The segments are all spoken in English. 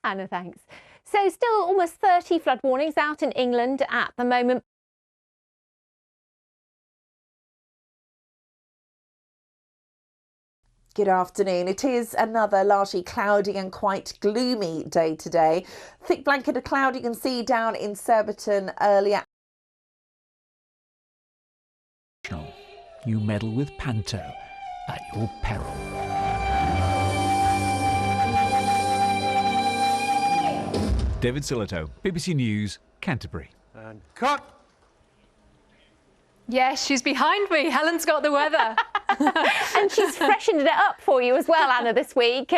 Anna, thanks. So still almost 30 flood warnings out in England at the moment. Good afternoon. It is another largely cloudy and quite gloomy day today. Thick blanket of cloud you can see down in Surbiton earlier. You meddle with Panto at your peril. David Silito, BBC News, Canterbury. And cut! Yes, she's behind me. Helen's got the weather. And she's freshened it up for you as well, Anna, this week.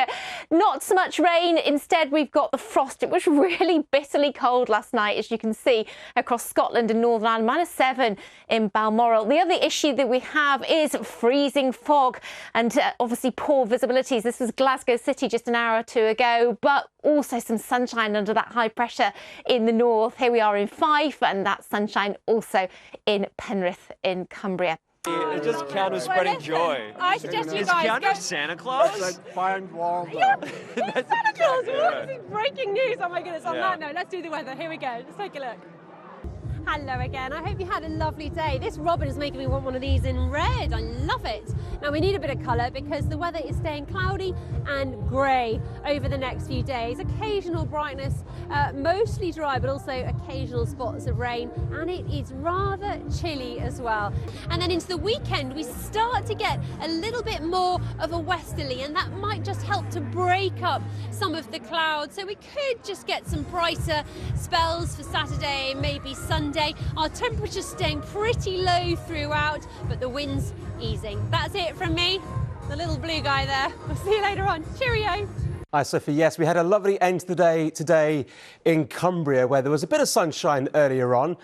Not so much rain. Instead, we've got the frost. It was really bitterly cold last night, as you can see, across Scotland and Northern Ireland, -7 in Balmoral. The other issue that we have is freezing fog and obviously poor visibilities. This was Glasgow City just an hour or two ago, but also some sunshine under that high pressure in the north. Here we are in Fife, and that sunshine also in Penrith in Cumbria. It's just Keanu spreading joy. I suggest you Is guys Keanu go. Santa Claus? You're Santa Claus. What is breaking news? Oh my goodness! On that note, let's do the weather. Here we go. Let's take a look. Hello again. I hope you had a lovely day. This robin is making me want one of these in red. I love it. Now we need a bit of colour because the weather is staying cloudy and grey over the next few days. Occasional brightness, mostly dry, but also occasional spots of rain, and it is rather chilly as well. And then into the weekend, we start to get a little bit more of a westerly, and that might just help to break up some of the clouds. So we could just get some brighter spells for Saturday, maybe Sunday. Our temperatures staying pretty low throughout, but the winds easing. That's it from me, the little blue guy there. We'll see you later on. Cheerio. Hi, Sophie. Yes, we had a lovely end to the day today in Cumbria, where there was a bit of sunshine earlier on.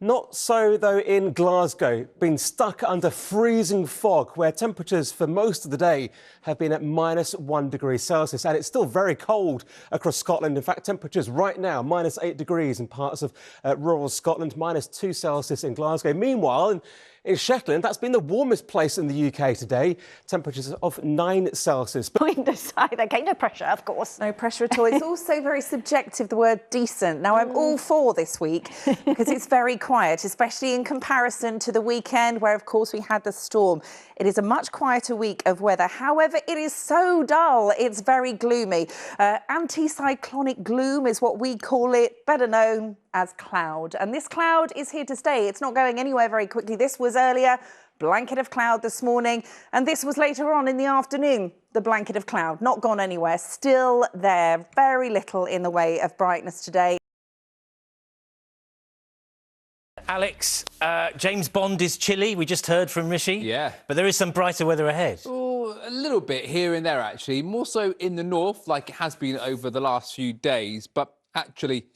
Not so, though, in Glasgow, been stuck under freezing fog, where temperatures for most of the day have been at -1 degree Celsius. And it's still very cold across Scotland. In fact, temperatures right now, -8 degrees in parts of rural Scotland, -2 Celsius in Glasgow. Meanwhile, in Shetland, that's been the warmest place in the UK today. Temperatures of 9 Celsius. Point aside, okay, no pressure, of course. No pressure at all. It's also very subjective, the word decent. Now, I'm all for this week because it's very quiet, especially in comparison to the weekend where, of course, we had the storm. It is a much quieter week of weather. However, it is so dull. It's very gloomy. Anticyclonic gloom is what we call it, better known as cloud. And this cloud is here to stay. It's not going anywhere very quickly. This was earlier, blanket of cloud this morning, and this was later on in the afternoon, the blanket of cloud. Not gone anywhere, still there. Very little in the way of brightness today. Alex, James Bond is chilly. We just heard from Rishi. Yeah. But there is some brighter weather ahead. Oh, a little bit here and there, actually. More so in the north, like it has been over the last few days. But actually,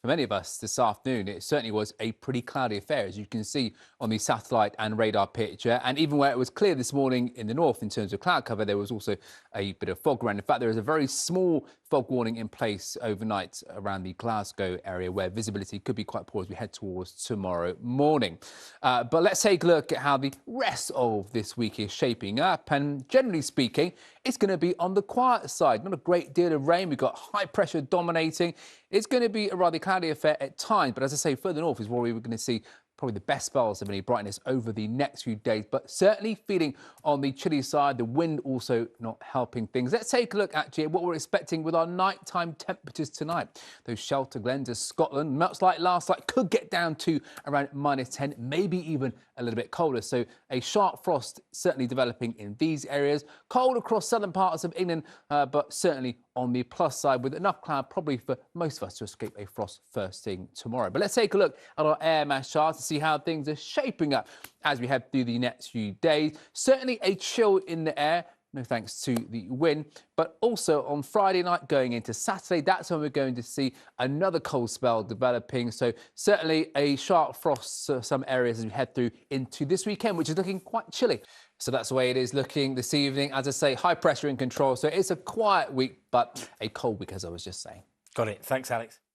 for many of us this afternoon, it certainly was a pretty cloudy affair, as you can see on the satellite and radar picture. And even where it was clear this morning in the north in terms of cloud cover, there was also a bit of fog around. In fact, there is a very small fog warning in place overnight around the Glasgow area, where visibility could be quite poor as we head towards tomorrow morning. But let's take a look at how the rest of this week is shaping up. And generally speaking, it's going to be on the quiet side. Not a great deal of rain. We've got high pressure dominating. It's going to be a rather cloudy affair at times, but as I say, further north is where we were going to see probably the best spells of any brightness over the next few days, but certainly feeling on the chilly side, the wind also not helping things. Let's take a look actually at what we're expecting with our nighttime temperatures tonight. Those shelter glens of Scotland, much like last night, could get down to around -10, maybe even a little bit colder. So a sharp frost certainly developing in these areas. Cold across southern parts of England, but certainly on the plus side with enough cloud probably for most of us to escape a frost first thing tomorrow. But let's take a look at our air mass chart to see how things are shaping up as we head through the next few days. Certainly a chill in the air, no thanks to the wind, but also on Friday night going into Saturday, that's when we're going to see another cold spell developing. So certainly a sharp frost to some areas as we head through into this weekend, which is looking quite chilly. So that's the way it is looking this evening. As I say, high pressure in control. So it's a quiet week, but a cold week, as I was just saying. Got it. Thanks, Alex.